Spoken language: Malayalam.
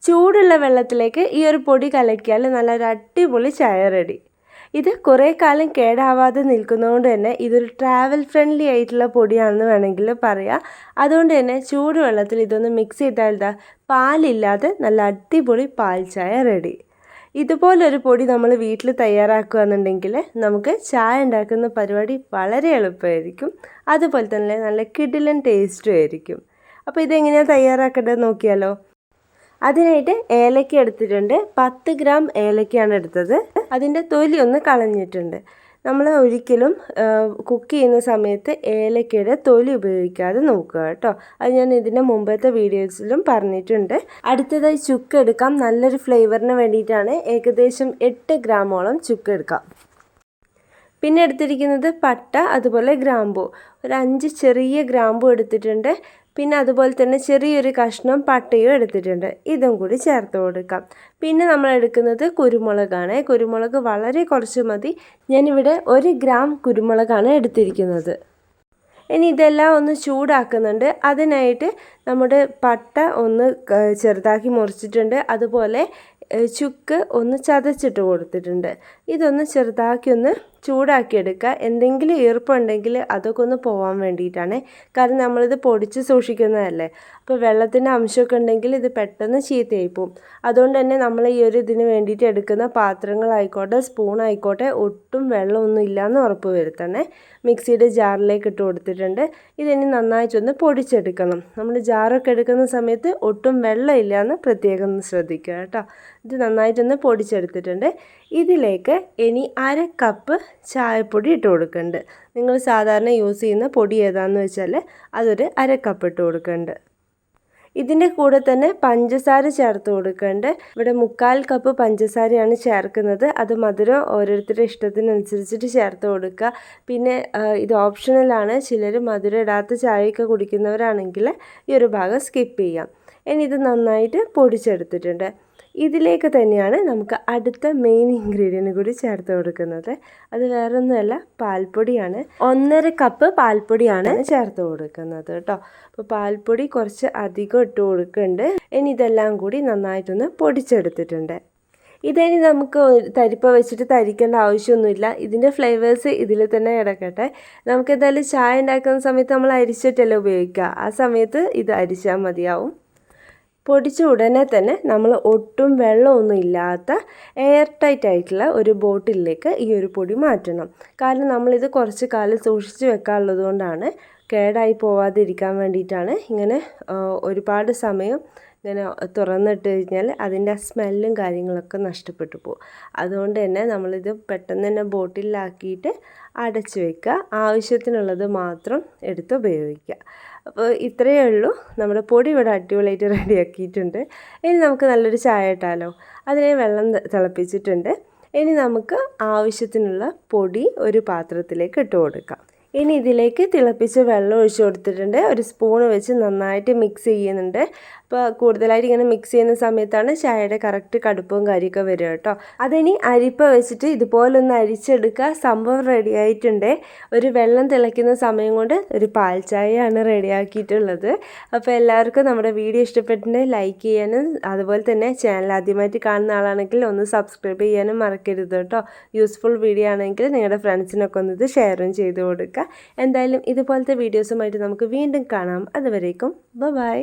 ചൂടുള്ള വെള്ളത്തിലേക്ക് ഈ ഒരു പൊടി കലക്കിയാൽ നല്ലൊരു അടിപൊളി ചായ റെഡി. ഇത് കുറേ കാലം കേടാവാതെ നിൽക്കുന്നതുകൊണ്ട് തന്നെ ഇതൊരു ട്രാവൽ ഫ്രണ്ട്ലി ആയിട്ടുള്ള പൊടിയാണെന്ന് വേണമെങ്കിൽ പറയാം. അതുകൊണ്ട് തന്നെ ചൂടുവെള്ളത്തിൽ ഇതൊന്ന് മിക്സ് ചെയ്താൽ പാലില്ലാതെ നല്ല അടിപൊളി പാൽ ചായ റെഡി. ഇതുപോലൊരു പൊടി നമ്മൾ വീട്ടിൽ തയ്യാറാക്കുകയെന്നുണ്ടെങ്കിൽ നമുക്ക് ചായ ഉണ്ടാക്കുന്ന പരിപാടി വളരെ എളുപ്പമായിരിക്കും. അതുപോലെ തന്നെ നല്ല കിടിലൻ ടേസ്റ്റും ആയിരിക്കും. അപ്പോൾ ഇതെങ്ങനെയാണ് തയ്യാറാക്കേണ്ടത് നോക്കിയാലോ. അതിനായിട്ട് ഏലക്ക എടുത്തിട്ടുണ്ട്. 10 ഗ്രാം ഏലക്കയാണ് എടുത്തത്. അതിൻ്റെ തൊലി ഒന്ന് കളഞ്ഞിട്ടുണ്ട്. നമ്മൾ ഒരിക്കലും കുക്ക് ചെയ്യുന്ന സമയത്ത് ഏലക്കയുടെ തൊലി ഉപയോഗിക്കാതെ നോക്കുക കേട്ടോ. അത് ഞാൻ ഇതിൻ്റെ മുമ്പത്തെ വീഡിയോസിലും പറഞ്ഞിട്ടുണ്ട്. അടുത്തതായി ചുക്ക് എടുക്കാം. നല്ലൊരു ഫ്ലേവറിന് വേണ്ടിയിട്ടാണ്. ഏകദേശം 8 ഗ്രാമോളം ചുക്ക് എടുക്കാം. പിന്നെ എടുത്തിരിക്കുന്നത് പട്ട, അതുപോലെ ഗ്രാമ്പൂ. ഒരു 5 ചെറിയ ഗ്രാമ്പൂ എടുത്തിട്ടുണ്ട്. പിന്നെ അതുപോലെ തന്നെ ചെറിയൊരു കഷ്ണം പട്ടയും എടുത്തിട്ടുണ്ട്. ഇതും കൂടി ചേർത്ത് കൊടുക്കാം. പിന്നെ നമ്മൾ എടുക്കുന്നത് കുരുമുളകാണ്. കുരുമുളക് വളരെ കുറച്ച് മതി. ഞാനിവിടെ 1 ഗ്രാം കുരുമുളകാണ് എടുത്തിരിക്കുന്നത്. ഇനി ഇതെല്ലാം ഒന്ന് ചൂടാക്കുന്നുണ്ട്. അതിനായിട്ട് നമ്മുടെ പട്ട ഒന്ന് ചെറുതാക്കി മുറിച്ചിട്ടുണ്ട്. അതുപോലെ ചുക്ക് ഒന്ന് ചതച്ചിട്ട് കൊടുത്തിട്ടുണ്ട്. ഇതൊന്ന് ചെറുതാക്കി ഒന്ന് ചൂടാക്കിയെടുക്കുക. എന്തെങ്കിലും ഈർപ്പുണ്ടെങ്കിൽ അതൊക്കെ ഒന്ന് പോകാൻ വേണ്ടിയിട്ടാണ്. കാരണം നമ്മളിത് പൊടിച്ച് സൂക്ഷിക്കുന്നതല്ലേ. അപ്പോൾ വെള്ളത്തിൻ്റെ അംശമൊക്കെ ഉണ്ടെങ്കിൽ ഇത് പെട്ടെന്ന് ചീത്തയായി പോകും. അതുകൊണ്ട് തന്നെ നമ്മൾ ഈ ഒരു ഇതിന് വേണ്ടിയിട്ട് എടുക്കുന്ന പാത്രങ്ങളായിക്കോട്ടെ സ്പൂൺ ആയിക്കോട്ടെ ഒട്ടും വെള്ളമൊന്നും ഇല്ലയെന്ന് ഉറപ്പ് വരുത്തണേ. മിക്സിയുടെ ജാറിലേക്ക് ഇട്ട് കൊടുത്തിട്ടുണ്ട്. ഇതിനി നന്നായിട്ടൊന്ന് പൊടിച്ചെടുക്കണം. നമ്മൾ ജാറൊക്കെ എടുക്കുന്ന സമയത്ത് ഒട്ടും വെള്ളമില്ല എന്ന് പ്രത്യേകം ശ്രദ്ധിക്കുക കേട്ടോ. ഇത് നന്നായിട്ടൊന്ന് പൊടിച്ചെടുത്തിട്ടുണ്ട്. ഇതിലേക്ക് ഇനി 1/2 കപ്പ് ചായപ്പൊടി ഇട്ട് കൊടുക്കുന്നുണ്ട്. നിങ്ങൾ സാധാരണ യൂസ് ചെയ്യുന്ന പൊടി ഏതാണെന്ന് വെച്ചാൽ അതൊരു 1/2 കപ്പ് ഇട്ട് കൊടുക്കുന്നുണ്ട്. ഇതിൻ്റെ കൂടെ തന്നെ പഞ്ചസാര ചേർത്ത് കൊടുക്കുന്നുണ്ട്. ഇവിടെ 1/4 കപ്പ് പഞ്ചസാരയാണ് ചേർക്കുന്നത്. അത് മധുരം ഓരോരുത്തരുടെ ഇഷ്ടത്തിനനുസരിച്ചിട്ട് ചേർത്ത് കൊടുക്കുക. പിന്നെ ഇത് ഓപ്ഷണലാണ്. ചിലർ മധുരം ഇടാത്ത ചായയൊക്കെ കുടിക്കുന്നവരാണെങ്കിൽ ഈ ഒരു ഭാഗം സ്കിപ്പ് ചെയ്യാം. ഇനി ഇത് നന്നായിട്ട് പൊടിച്ചെടുത്തിട്ടുണ്ട്. ഇതിലേക്ക് തന്നെയാണ് നമുക്ക് അടുത്ത മെയിൻ ഇൻഗ്രീഡിയൻറ്റ് കൂടി ചേർത്ത് കൊടുക്കുന്നത്. അത് വേറൊന്നുമല്ല, പാൽപ്പൊടിയാണ്. 1/2 കപ്പ് പാൽപ്പൊടിയാണ് ചേർത്ത് കൊടുക്കുന്നത് കേട്ടോ. അപ്പോൾ പാൽപ്പൊടി കുറച്ച് അധികം ഇട്ട് കൊടുക്കുന്നുണ്ട്. ഇനി ഇതെല്ലാം കൂടി നന്നായിട്ടൊന്ന് പൊടിച്ചെടുത്തിട്ടുണ്ട്. ഇതിനി നമുക്ക് തരിപ്പ വെച്ചിട്ട് തരിക്കേണ്ട ആവശ്യമൊന്നുമില്ല. ഇതിൻ്റെ ഫ്ലേവേഴ്സ് ഇതിൽ തന്നെ കിടക്കട്ടെ. നമുക്ക് എന്തായാലും ചായ ഉണ്ടാക്കുന്ന സമയത്ത് നമ്മൾ അരിച്ചിട്ടല്ലേ ഉപയോഗിക്കുക. ആ സമയത്ത് ഇത് അരിച്ചാൽ മതിയാവും. പൊടിച്ച ഉടനെ തന്നെ നമ്മൾ ഒട്ടും വെള്ളമൊന്നും ഇല്ലാത്ത എയർ ടൈറ്റ് ആയിട്ടുള്ള ഒരു ബോട്ടിലേക്ക് ഈ ഒരു പൊടി മാറ്റണം. കാരണം നമ്മളിത് കുറച്ച് കാലം സൂക്ഷിച്ച് വെക്കാനുള്ളത് കൊണ്ടാണ്. കേടായി പോവാതിരിക്കാൻ വേണ്ടിയിട്ടാണ്. ഇങ്ങനെ ഒരുപാട് സമയം ഇങ്ങനെ തുറന്നിട്ട് കഴിഞ്ഞാൽ അതിൻ്റെ സ്മെല്ലും കാര്യങ്ങളൊക്കെ നഷ്ടപ്പെട്ടു പോകും. അതുകൊണ്ട് തന്നെ നമ്മളിത് പെട്ടെന്ന് തന്നെ ബോട്ടിലാക്കിയിട്ട് അടച്ച് വെക്കുക. ആവശ്യത്തിനുള്ളത് മാത്രം എടുത്ത് ഉപയോഗിക്കുക. അപ്പോൾ ഇത്രയേ ഉള്ളൂ. നമ്മുടെ പൊടി ഇവിടെ അടിപൊളിയായിട്ട് റെഡിയാക്കിയിട്ടുണ്ട്. ഇനി നമുക്ക് നല്ലൊരു ചായ ഇട്ടാലോ. അതിനെ വെള്ളം തിളപ്പിച്ചിട്ടുണ്ട്. ഇനി നമുക്ക് ആവശ്യത്തിനുള്ള പൊടി ഒരു പാത്രത്തിലേക്ക് ഇട്ട് കൊടുക്കാം. ഇനി ഇതിലേക്ക് തിളപ്പിച്ച് വെള്ളം ഒഴിച്ച് കൊടുത്തിട്ടുണ്ട്. ഒരു സ്പൂൺ വെച്ച് നന്നായിട്ട് മിക്സ് ചെയ്യുന്നുണ്ട്. അപ്പോൾ കൂടുതലായിട്ട് ഇങ്ങനെ മിക്സ് ചെയ്യുന്ന സമയത്താണ് ചായയുടെ കറക്റ്റ് കടുപ്പവും കാര്യമൊക്കെ വരിക കേട്ടോ. അതിനി അരിപ്പ വെച്ചിട്ട് ഇതുപോലൊന്ന് അരിച്ചെടുക്കുക. സംഭവം റെഡി ആയിട്ടുണ്ട്. ഒരു വെള്ളം തിളയ്ക്കുന്ന സമയം കൊണ്ട് ഒരു പാൽ ചായയാണ് റെഡിയാക്കിയിട്ടുള്ളത്. അപ്പോൾ എല്ലാവർക്കും നമ്മുടെ വീഡിയോ ഇഷ്ടപ്പെട്ടിട്ടുണ്ടെങ്കിൽ ലൈക്ക് ചെയ്യാനും അതുപോലെ തന്നെ ചാനൽ ആദ്യമായിട്ട് കാണുന്ന ആളാണെങ്കിൽ ഒന്ന് സബ്സ്ക്രൈബ് ചെയ്യാനും മറക്കരുത് കേട്ടോ. യൂസ്ഫുൾ വീഡിയോ ആണെങ്കിൽ നിങ്ങളുടെ ഫ്രണ്ട്സിനൊക്കെ ഒന്ന് ഇത് ഷെയറും ചെയ്ത് കൊടുക്കുക. എന്തായാലും ഇതുപോലത്തെ വീഡിയോസുമായിട്ട് നമുക്ക് വീണ്ടും കാണാം. അതുവരേക്കും ബൈ.